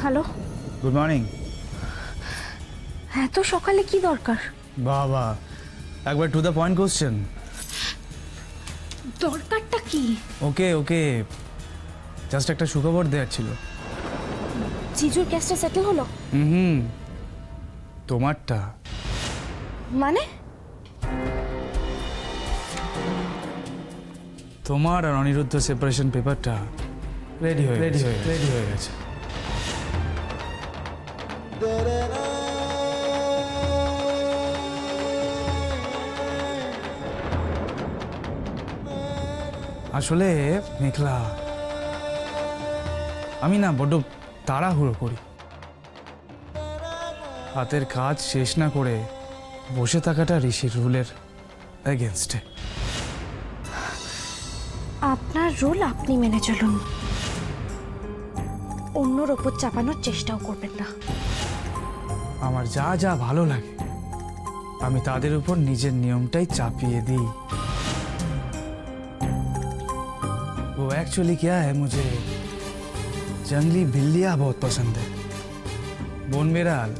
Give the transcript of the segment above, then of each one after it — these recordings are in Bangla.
Hello, good morning. এত সকালে কি দরকার? বাবা, একবার টু দ্য পয়েন্ট কোশ্চেন। দরকারটা কি? ওকে ওকে, জাস্ট একটা সুখবর দেওয়ার ছিল। জিজুর কেসটা সেটেল হলো? হুম, তোমারটা। মানে? তোমার আর অনিরুদ্ধ সেপারেশন পেপারটা রেডি হয়ে গেছে। আসলে মেঘলা, আমি না বড্ড তাড়াহুড়ো করি। হাতের কাজ শেষ না করে বসে থাকাটা ঋষির রুলের এগেনস্টে। আপনার রুল আপনি মেনে চলুন, অন্যর ওপর চাপানোর চেষ্টাও করবেন না। আমার যা যা ভালো লাগে আমি তাদের উপর নিজের নিয়মটাই চাপিয়ে দিই। वो एक्चुअली क्या है, मुझे जंगली बिल्लियाँ बहुत पसंद है। বন বিড়াল,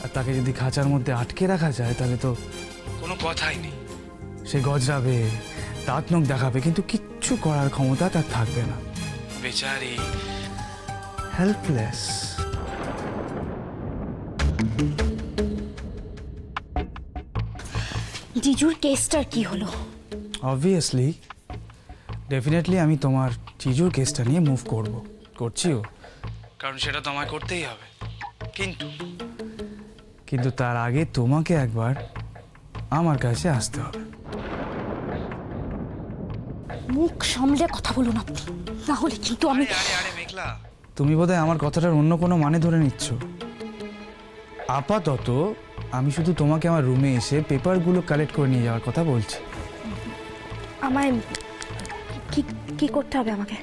আর তাকে যদি খাঁচার মধ্যে আটকে রাখা যায় তাহলে তো কোনো কথাই নেই। সে গজরাবে, দাঁত নখ দেখাবে, কিন্তু কিচ্ছু করার ক্ষমতা তার থাকবে না। বেচারি হেল্পলেস। জিজুর কেসটার কি হলো? অবভিয়াসলি, ডেফিনেটলি আমি তোমার জিজুর কেসটা নিয়ে মুভ করছিও, কারণ সেটা তো আমায় করতেই হবে। কিন্তু তার আগে তোমাকে একবার আমার কাছে আসতে হবে। মুখ সামলে কথা বলুন আপনি, না হলে কিন্তু আমি। আরে মেঘলা, তুমি বোধহয় আমার কথাটার অন্য কোনো মানে ধরে নিচ্ছ। আপাতত আমি শুধু তোমাকে আমার রুমে এসে পেপারগুলো কালেক্ট করে নিয়ে যাওয়ার কথা বলছি। আমায় কি করতে হবে আমাকে?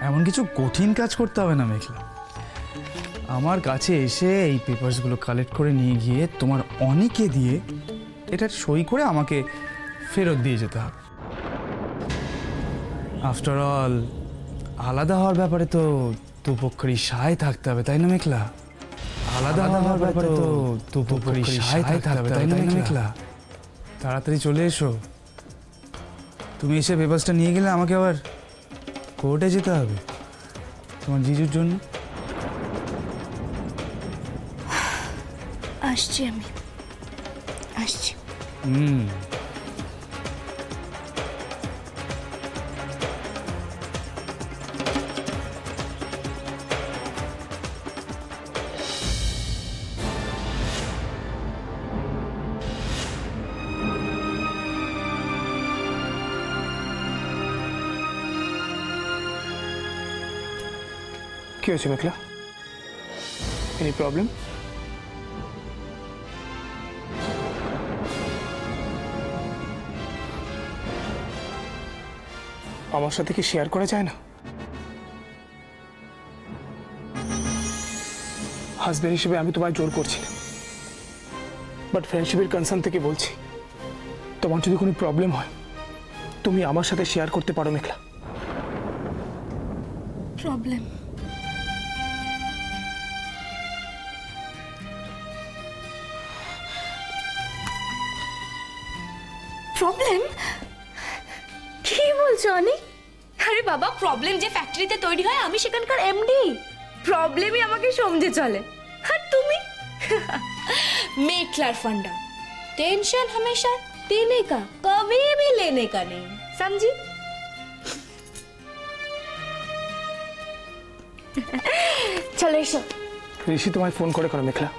এমন কিছু কঠিন কাজ করতে হবে না মেঘলা। আমার কাছে এসে এই পেপারসগুলো কালেক্ট করে নিয়ে গিয়ে তোমার অনেকে দিয়ে এটা সই করে আমাকে ফেরত দিয়ে যেতে হবে। আফটার অল, আলাদা হওয়ার ব্যাপারে তো দুপক্ষেরই সায় থাকতে হবে, তাই না মেঘলা? আলাদা হওয়ার ব্যাপারে তো দুপক্ষেরই সায় থাকতে হবে, তাই না মেঘলা? তাড়াতাড়ি চলে এসো। তুমি এসে পেপারসটা নিয়ে গেলে আমাকে আবার কোর্টে যেতে হবে তোমার জিজুর জন্য। আসছি আমি, আসছি। কি হয়েছে মেঘলা? Any problem? আমার সাথে কি শেয়ার করা যায় না? হাজবেন্ড হিসেবে আমি তোমায় জোর করছি না, বাট ফ্রেন্ডশিপের কনসার্ন থেকে বলছি, তোমার যদি কোনো প্রবলেম হয় তুমি আমার সাথে শেয়ার করতে পারো মেঘলা। প্রবলেম? প্রবলেম? কি বলছো অনি? আরে বাবা, প্রবলেম যে ফ্যাক্টরিতে তৈরি হয়, আমি সেখানকার এমডি। প্রবলেমই আমাকে সমঝে চলে, আর তুমি? मेघला फंडा, टेंशन हमेशा देने का, कभी भी लेने का नहीं, समझी? চলো এসো। ঋষি তোমায় ফোন করে করো মেঘলা।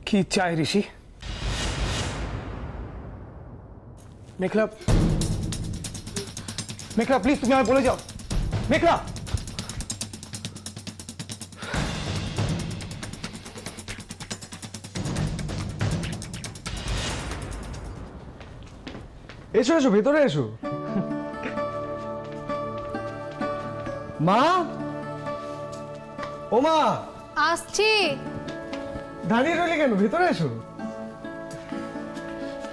কি চাই ঋষি? মেঘলা, মেঘলা প্লিজ তুমি আমায় বলে যাও। মেঘলা, এসো এসো, ভেতরে এসো। মা, ও মা। আসছি। দাঁড়িয়ে রইলে কেন? ভেতরে এসো।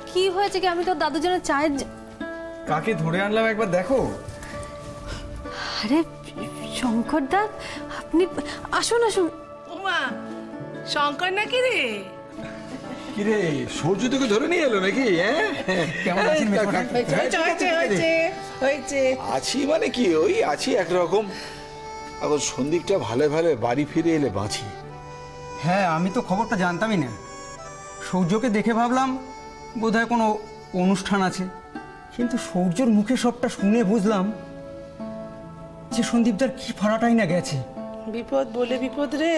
কি হয়েছে কি? আমি তো দাদুর জন্য চায়ের কাকে ধরে আনলাম একবার দেখো। আরে শঙ্করদা, আপনি আসুন আসুন। ওমা, শঙ্কর নাকি রে? কিরে সূর্য তোকে ধরে নিয়ে এলো নাকি? কেমন আছেন মেজমশাই? হয়েছে। আছি মানে কি, ওই আছি একরকম। এখন সন্দীপটা ভালো ভালো বাড়ি ফিরে এলে বাঁচি। হ্যাঁ, আমি তো খবরটা জানতামই না। সূর্যকে দেখে ভাবলাম বোধহয় কোনো অনুষ্ঠান আছে, কিন্তু সূর্যর মুখে সবটা শুনে বুঝলাম যে সন্দীপদার কি ফাড়াটাই না গেছে। বিপদ বলে বিপদ রে।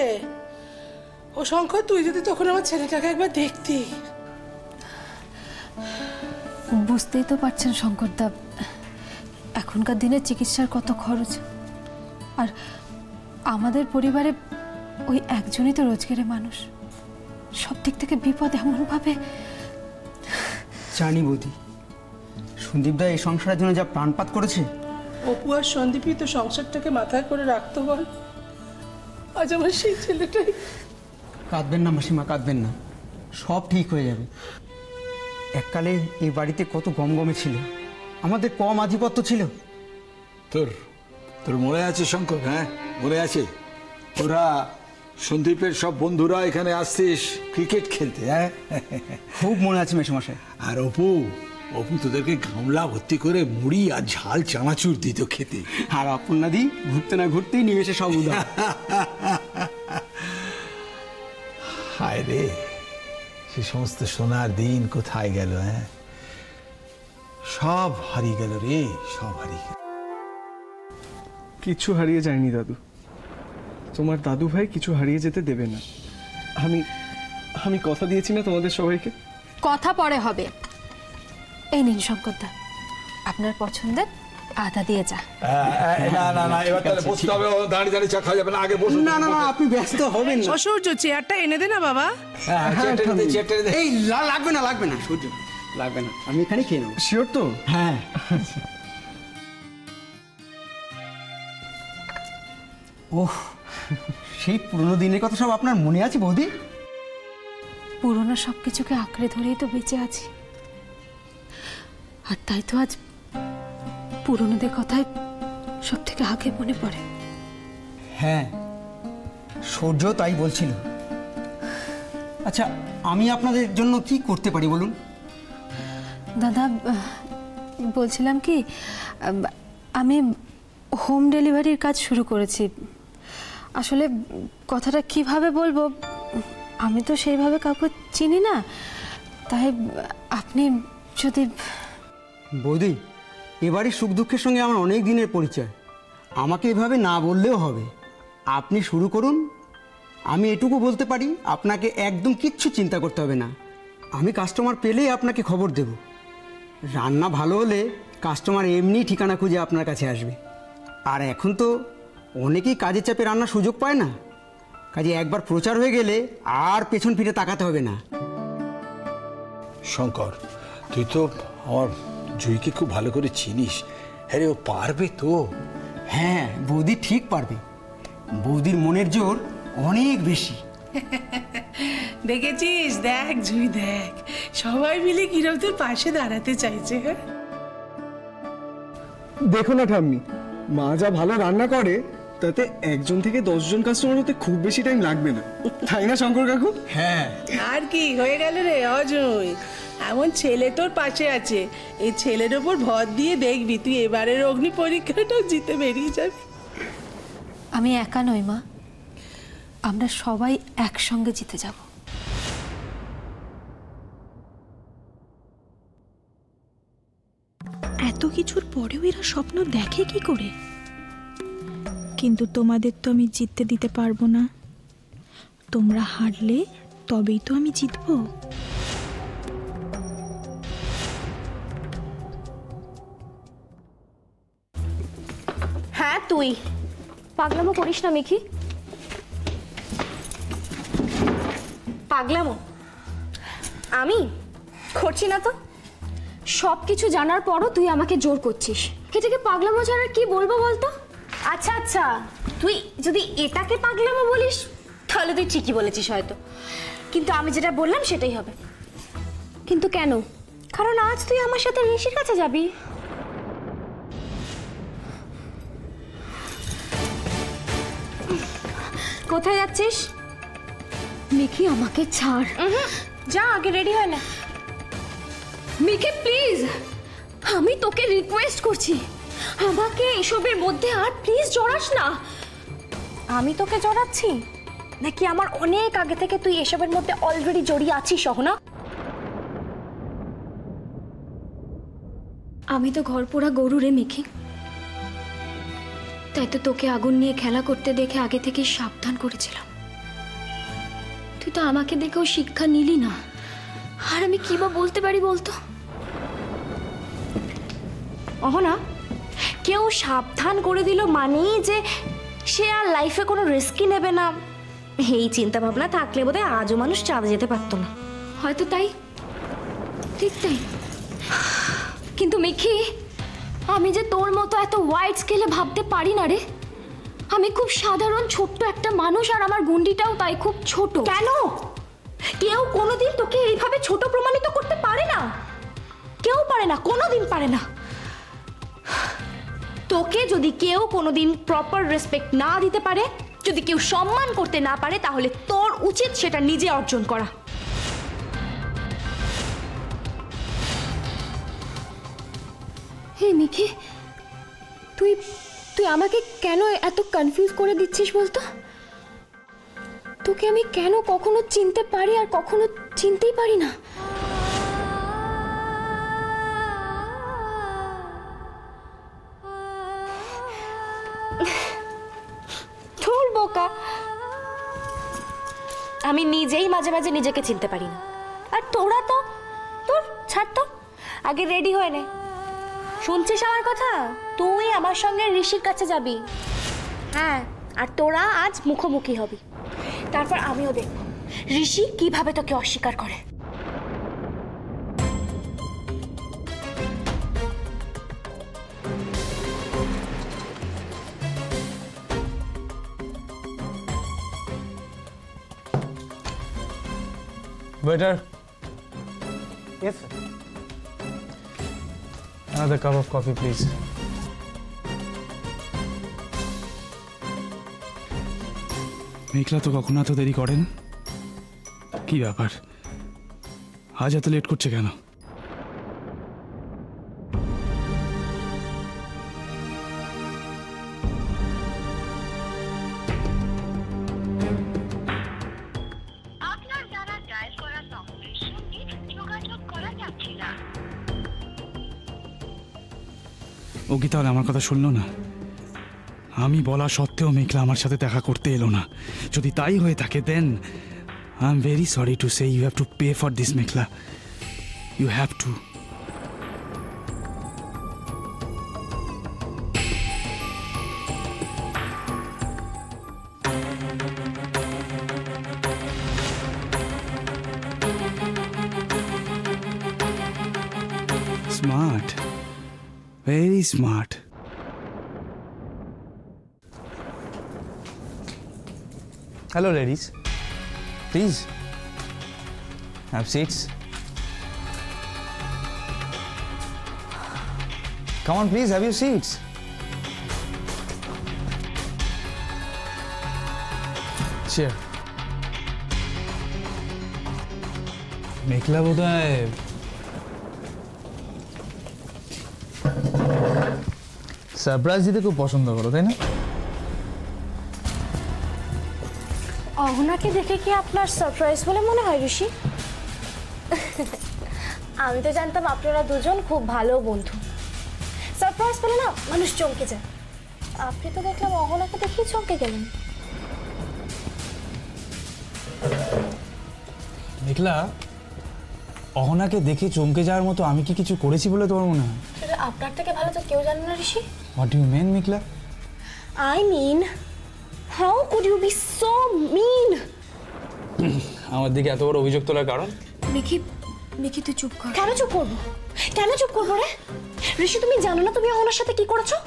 ও শঙ্কর, তুই যদি তখন আমার ছেলেটাকে একবার দেখতি। বুঝতেই তো পারছেন শঙ্করদা, এখনকার দিনে চিকিৎসার কত খরচ। আর আমাদের পরিবারে ওই একজনই তো রোজগারের মানুষ। সব দিক থেকে বিপদ এমনভাবে। জানি বৌদি, সন্দীপদা এই সংসারের জন্য যা প্রাণপাত করেছে। অপু আর সন্দীপই তো সংসারটাকে মাথায় করে রাখতো বল। আজ আমার সেই ছেলেটাই। কাঁদবেন না মাসিমা, কাঁদবেন না, সব ঠিক হয়ে যাবে। এককালে এই বাড়িতে কত গমগমে ছিল, আমাদের কম আধিপত্য ছিল। তোর তোর মনে আছে শঙ্কর? হ্যাঁ মনে আছে, ওরা সন্দীপের সব বন্ধুরা এখানে আসছিস ক্রিকেট খেলতে। হ্যাঁ খুব মনে আছে মেসোমশাই। আর অপু অপু তোদেরকে গামলা ভর্তি করে মুড়ি আর ঝাল চানাচুর দিত খেতে। আর আপনাদি ঘুরতে না ঘুরতেই নিমেষে সব উদা। হায় রে, সে সমস্ত সোনার দিন কোথায় গেল? হ্যাঁ সব হারিয়ে গেল রে, সব হারিয়ে গেল। কিছু হারিয়ে যায়নি দাদু। তোমার দাদু ভাই কিছু হারিয়ে যেতে দেবে না। আমি আমি কথা দিয়েছি না তোমাদের সবাইকে। কথা পরে হবে। এই নিন শঙ্করদা, আপনার পছন্দের আদা দিয়ে চা। না না না, এবার তাহলে বসতে হবে। দাঁড়িয়ে দাঁড়িয়ে চা খাওয়া যাবে না, আগে বসুন। না না না, আপনি ব্যস্ত হবেন না। ও সূর্য, চেয়ারটা এনে দে না বাবা। এই লাগবে না, লাগবে না সূর্য, লাগবে না, আমি এখানে খেয়ে নেবো। শিওর তো? হ্যাঁ। ওহ, সেই পুরনো দিনের কথা সব আপনার মনে আছে বৌদি? পুরোনো সব কিছুকে আঁকড়ে ধরেই তো বেঁচে আছি। আর তাই তো আজ পুরনোদের কথাই সব থেকে আগে মনে পড়ে। হ্যাঁ, সূর্য তাই বলছিল। আচ্ছা, আমি আপনাদের জন্য কি করতে পারি বলুন? দাদা, বলছিলাম কি, আমি হোম ডেলিভারির কাজ শুরু করেছি। আসলে কথাটা কিভাবে বলবো, আমি তো সেইভাবে কাউকে চিনি না। তাই আপনি যদি... বৌদি, এবারই সুখ দুঃখের সঙ্গে আমার অনেক দিনের পরিচয়, আমাকে এভাবে না বললেও হবে। আপনি শুরু করুন। আমি এটুকু বলতে পারি, আপনাকে একদম কিচ্ছু চিন্তা করতে হবে না। আমি কাস্টমার পেলেই আপনাকে খবর দেব। রান্না ভালো হলে কাস্টমার এমনি ঠিকানা খুঁজে আপনার কাছে আসবে। আর এখন তো অনেকেই কাজের চাপে রান্নার সুযোগ পায় না, কাজে একবার প্রচার হয়ে গেলে আর পেছন ফিরে তাকাতে হবে না। শঙ্কর, তুই তো আমার জুইকে খুব ভালো করে চিনিস। হ্যাঁ রে, ও পারবে তো? হ্যাঁ, বৌদি ঠিক পারবে। বৌদির মনের জোর অনেক বেশি। দেখেছিস? দেখ জুই, দেখ সবাই মিলে কিরম তোর পাশে দাঁড়াতে চাইছে। হ্যাঁ, দেখো না ঠাম্মি, মা যা ভালো রান্না করে তাতে 1 থেকে 10 জন কাস্টমার হতে খুব বেশি টাইম লাগবে না, তাই না শঙ্কর কাকু? হ্যাঁ, আর কি হয়ে গেল রে অজয়? এমন ছেলে তোর পাশে আছে, এই ছেলের ওপর ভর দিয়ে দেখবি তুই এবারের অগ্নি পরীক্ষাটাও জিতে বেরিয়ে যাবি। আমি একা নই মা, আমরা সবাই একসঙ্গে জিতে যাব। এত কিছুর পরেও এরা স্বপ্ন দেখে কি করে? কিন্তু তোমাদের তো আমি জিততে দিতে পারবো না। তোমরা হারলে তবেই তো আমি জিতবো। হ্যাঁ তুই পাগলামো করিস না মিকি। পাগলামো আমি করছি না তো। সব কিছু জানার পরও তুই আমাকে জোর করছিস। এটাকে পাগলামো ছাড়া কি বলবো বলতো? আচ্ছা আচ্ছা, তুই যদি এটাকে পাগলামো বলিস তাহলে তুই ঠিকই বলেছিস হয়তো, কিন্তু আমি যেটা বললাম সেটাই হবে। কিন্তু কেন? কারণ আজ তুই আমার সাথে ঋষির কাছে যাবি। কোথায় যাচ্ছিস? মিকি আমাকে ছাড়। যা, আগে রেডি হয় না। মিকি প্লিজ, আমি তোকে রিকোয়েস্ট করছি, আমাকে এসবের মধ্যে আর প্লিজ জড়াস না। আমি তোকে জড়াচ্ছি নাকি আমার অনেক আগে থেকে তুই এসবের মধ্যে অলরেডি জড়িয়ে আছিস অহনা? আমি তো ঘর পোড়া গরু রে মিকি, তাই তো তোকে আগুন নিয়ে খেলা করতে দেখে আগে থেকে সাবধান করেছিলাম। তুই তো আমাকে দেখেও শিক্ষা নিলি না, আর আমি কি বা বলতে পারি বলতো? অহনা, কেউ সাবধান করে দিল মানেই যে সে আর লাইফে কোনো রিস্কই নেবে না, এই চিন্তা ভাবনা থাকলে বোধহয় আজও মানুষ চাঁদে যেতে পারতো না। হয়তো তাই, ঠিক তাই। কিন্তু মিকি, আমি যে তোর মতো এত ওয়াইড স্কেলে ভাবতে পারি না রে। আমি খুব সাধারণ ছোট্ট একটা মানুষ, আর আমার গুন্ডিটাও তাই খুব ছোট। কেন? কেউ কোনোদিন তোকে এইভাবে ছোট প্রমাণিত করতে পারে না, কেউ পারে না, কোনোদিন পারে না। তোকে যদি কেউ কোনোদিন প্রপার রেসপেক্ট না দিতে পারে, যদি কেউ সম্মান করতে না পারে, তাহলে তোর উচিত সেটা নিজে অর্জন করা। হে মিকি, তুই তুই আমাকে কেন এত কনফিউজ করে দিচ্ছিস বলতো? তোকে আমি কেন কখনো চিনতে পারি আর কখনো চিনতেই পারি না? তোর বোকা, আমি নিজেই মাঝে মাঝে নিজেকে চিনতে পারি না, আর তোরা তো তোর ছাড় তো, আগে রেডি হয়ে নে। শুনছিস আমার কথা? তুই আমার সঙ্গে ঋষির কাছে যাবি, হ্যাঁ, আর তোরা আজ মুখোমুখি হবি। তারপর আমিও দেখব ঋষি কিভাবে তোকে অস্বীকার করে। Waiter, Yes, sir. another cup of coffee, please. মেঘলা তো কখনো এত দেরি করেন, কি ব্যাপার আজ এত লেট করছে কেন? আপনার দ্বারা ডায়াল করা নম্বরের সঙ্গে যোগাযোগ করা যাচ্ছে না। ও কি তাহলে আমার কথা শুনলো না? আমি বলা সত্ত্বেও মেঘলা আমার সাথে দেখা করতে এলো না। যদি তাই হয়ে থাকে then I am very sorry to say you have to pay for this Meghla, you have to. Smart, very smart. Hello, ladies. Please have seats. Come on, please have your seats. Chair. মেঘলা বোধহয় সারপ্রাইজ দিতে খুব পছন্দ করো, তাই না? অহনাকে দেখে কি আপনার সারপ্রাইজ বলে মনে হয় ঋষি? আমি তো জানতাম আপনারা দুজন খুব ভালো বন্ধু। সারপ্রাইজ পেলে না মানুষ চমকে যায়। আপনি তো দেখলাম অহনাকে দেখেই চমকে গেলেন। মেঘলা, অহনাকে দেখে চমকে যাওয়ার মতো আমি কি কিছু করেছি বলে তোমার মনে হয়? সেটা আপনার থেকে ভালো তো কেউ জানে না Rishi. What do you mean Meghla? I mean, how could you be so mean? আমার দিকে এত বড় অভিযোগ তোলার কারণ? মিকি তুই চুপ কর। কেন চুপ করবো? কেন চুপ করবো রে? ঋষি, তুমি জানো না তুমি অহনার সাথে কি করেছো?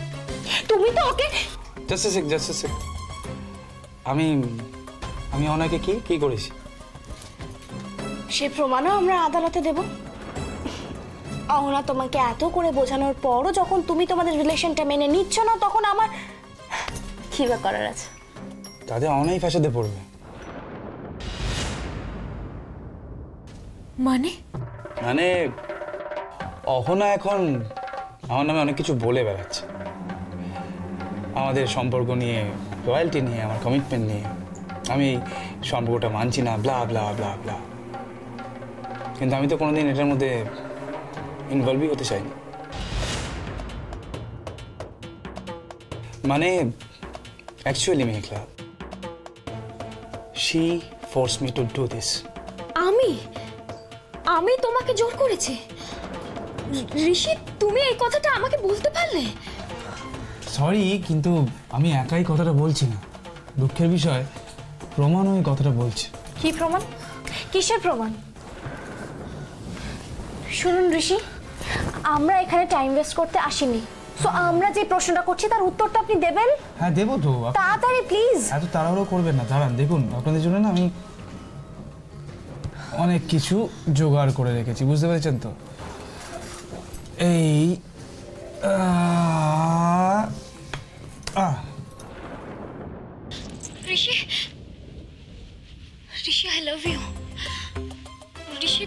তুমি তো ওকে জাস্ট এ সেক। আমি অহনাকে কি করেছি? সে প্রমাণও আমরা আদালতে দেব। অহনা তোমাকে এত করে বোঝানোর পরও যখন তুমি তোমাদের রিলেশনটা মেনে নিচ্ছ না, তখন আমার কি বা করার আছে? তাতে অনেক ফ্যাসাদে পড়বে। মানে মানে অহনা এখন আমার নামে অনেক কিছু বলে বেড়াচ্ছে, আমাদের সম্পর্ক নিয়ে, লয়্যালটি নিয়ে, আমার কমিটমেন্ট নিয়ে। আমি সম্পর্কটা মানছি না, ব্লা ব্লা ব্লা ব্লা। কিন্তু আমি তো কোনোদিন এটার মধ্যে ইনভলভই হতে চাইনি। মানে actually Meghla, she force me to do this. আমি তোমাকে জোর করেছি? ঋষি, তুমি এই কথাটা আমাকে বলতে পারলে? সরি, কিন্তু আমি একাই কথাটা বলছি না। দুঃখের বিষয়, প্রমাণ ওই কথাটা বলছে। কি প্রমাণ? কিসের প্রমাণ? শুনুন ঋষি, আমরা এখানে টাইম ওয়েস্ট করতে আসিনি। সো আমরা যে প্রশ্নটা করছি তার উত্তরটা আপনি দেবেন? হ্যাঁ দেবো তো। তাড়াতাড়ি প্লিজ। এত তাড়াহুড়ো করবেন না, দাঁড়ান। দেখুন, আপনাদের জন্য না আমি অনেক কিছু জোগাড় করে রেখেছি, বুঝতে পেরেছেন তো? এই Rishi, Rishi I love you. Rishi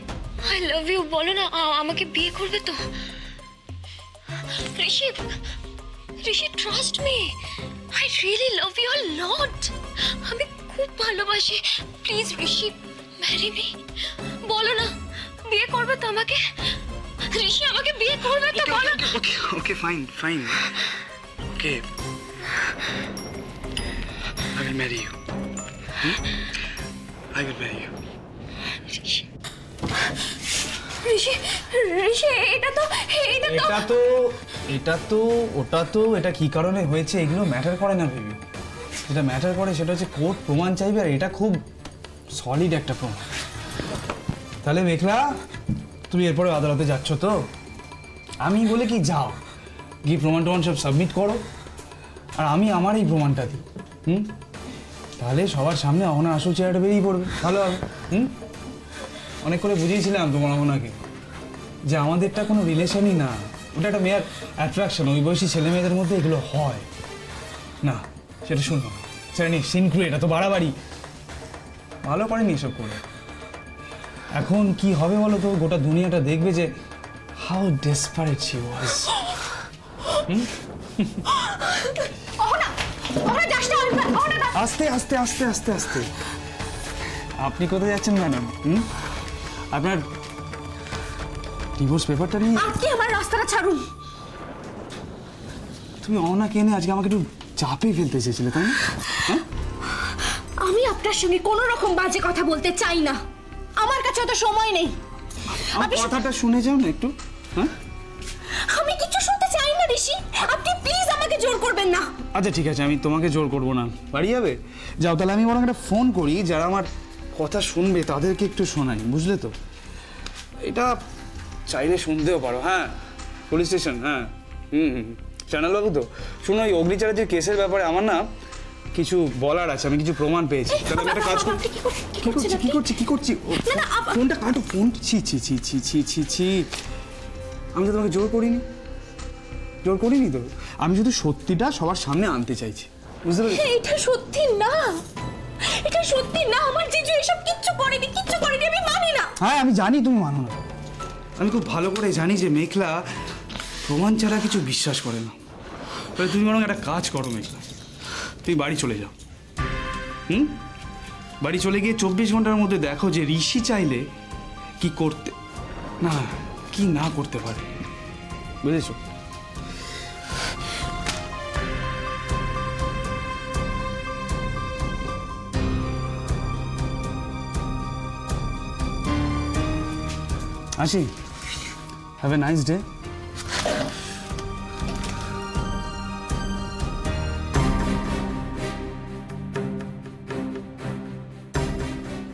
I love you, বলো না আমাকে বিয়ে করবে তো? Rishi, Rishi trust me, I really love you a lot. আমি খুব ভালোবাসি। Please Rishi, marry me. বলো না বিয়ে করবে তো আমাকে? ঋষি আমাকে বিয়ে করবে তো? বলো। Okay fine fine, okay, I will marry you. I will marry you. ঋষি, ঋষি, এটা তো ওটা তো এটা কি কারণে হয়েছে এগুলো ম্যাটার করে না বেবি। যেটা ম্যাটার করে সেটা হচ্ছে কোর্ট প্রমাণ চাইবে, আর এটা খুব সলিড একটা প্রমাণ। তাহলে মেঘলা, তুমি এরপরে আদালতে যাচ্ছ তো? আমি বলে কি, যাও গিয়ে প্রমাণ টমাণ সব সাবমিট করো, আর আমি আমার এই প্রমাণটা দিই। তাহলে সবার সামনে অহনার আসল চেহারাটা বেরিয়ে পড়বে, ভালো হবে। অনেক করে বুঝিয়েছিলাম তোমার অহনাকে যে আমাদেরটা কোনো রিলেশনই না, ওটা একটা মেয়ার অ্যাট্রাকশন। ওই বয়সী ছেলে মেয়েদের মধ্যে এগুলো হয় না, সেটা শুনবো না। সেটা নিয়ে সিনক্রিয়েট, এটা তো বাড়াবাড়ি, ভালো করেনি এসব করে। এখন কি হবে বলো তো? গোটা দুনিয়াটা দেখবে যে হাউ ডেসপারেট শি ওয়াজ। আস্তে আস্তে আস্তে আস্তে আস্তে। আপনি কোথায় যাচ্ছেন ম্যাডাম? আপনার ডিভোর্স পেপারটা নিয়ে? আপনি আমার রাস্তাটা ছাড়ুন। তুমি অহনাকে এনে আজকে আমাকে একটু চাপে ফেলতে চেয়েছিলে, তাই না? আমি আপনার সঙ্গে কোনো রকম বাজে কথা বলতে চাই না, আমার কাছে অত সময় নেই। আমার কথাটা শুনে যাও না একটু। আমি কিছু শুনতে চাই না ঋষি, আপনি প্লিজ আমাকে জোর করবেন না। আচ্ছা ঠিক আছে, আমি তোমাকে জোর করবো না। বাড়ি যাবে? যাও, তাহলে আমি বরং একটা ফোন করি, যারা আমার কথা শুনবে তাদেরকে একটু শোনাই, বুঝলে তো? এটা চাইলে শুনতেও পারো। হ্যাঁ, পুলিশ স্টেশন। হ্যাঁ, চ্যানেলবাবু তো শুনো, ওই অগ্নিচার্যের কেসের ব্যাপারে আমার না কিছু বলার আছে, আমি কিছু প্রমাণ পেয়েছি। তাহলে আমি একটা কাজ করছি। কি করছি? ফোনটা কাটো, ফোন। ছি ছি ছি ছি ছি ছি ছি, আমি তো তোমাকে জোর করিনি তো। আমি শুধু সত্যিটা সবার সামনে আনতে চাইছি, বুঝতে পেরেছি? এটা সত্যি না, এটা সত্যি না। আমার জিজু এসব কিচ্ছু করেনি, আমি মানি না। হ্যাঁ, আমি জানি তুমি মানো না। আমি খুব ভালো করে জানি যে মেঘলা প্রমাণ ছাড়া কিছু বিশ্বাস করে না। তাহলে তুমি বরং একটা কাজ করো মেঘলা, তুমি বাড়ি চলে যাও। বাড়ি চলে গিয়ে 24 ঘন্টার মধ্যে দেখো যে ঋষি চাইলে কি করতে কি না করতে পারে, বুঝেছো? আসি, হ্যাভ এ নাইস ডে।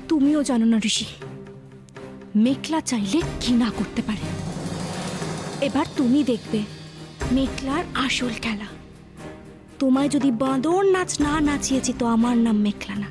তুমিও জানো না ঋষি, মেঘলা চাইলে কি না করতে পারে। এবার তুমি দেখবে মেঘলার আসল খেলা। তোমায় যদি বাঁদর নাচ না নাচিয়েছি তো আমার নাম মেঘলা না।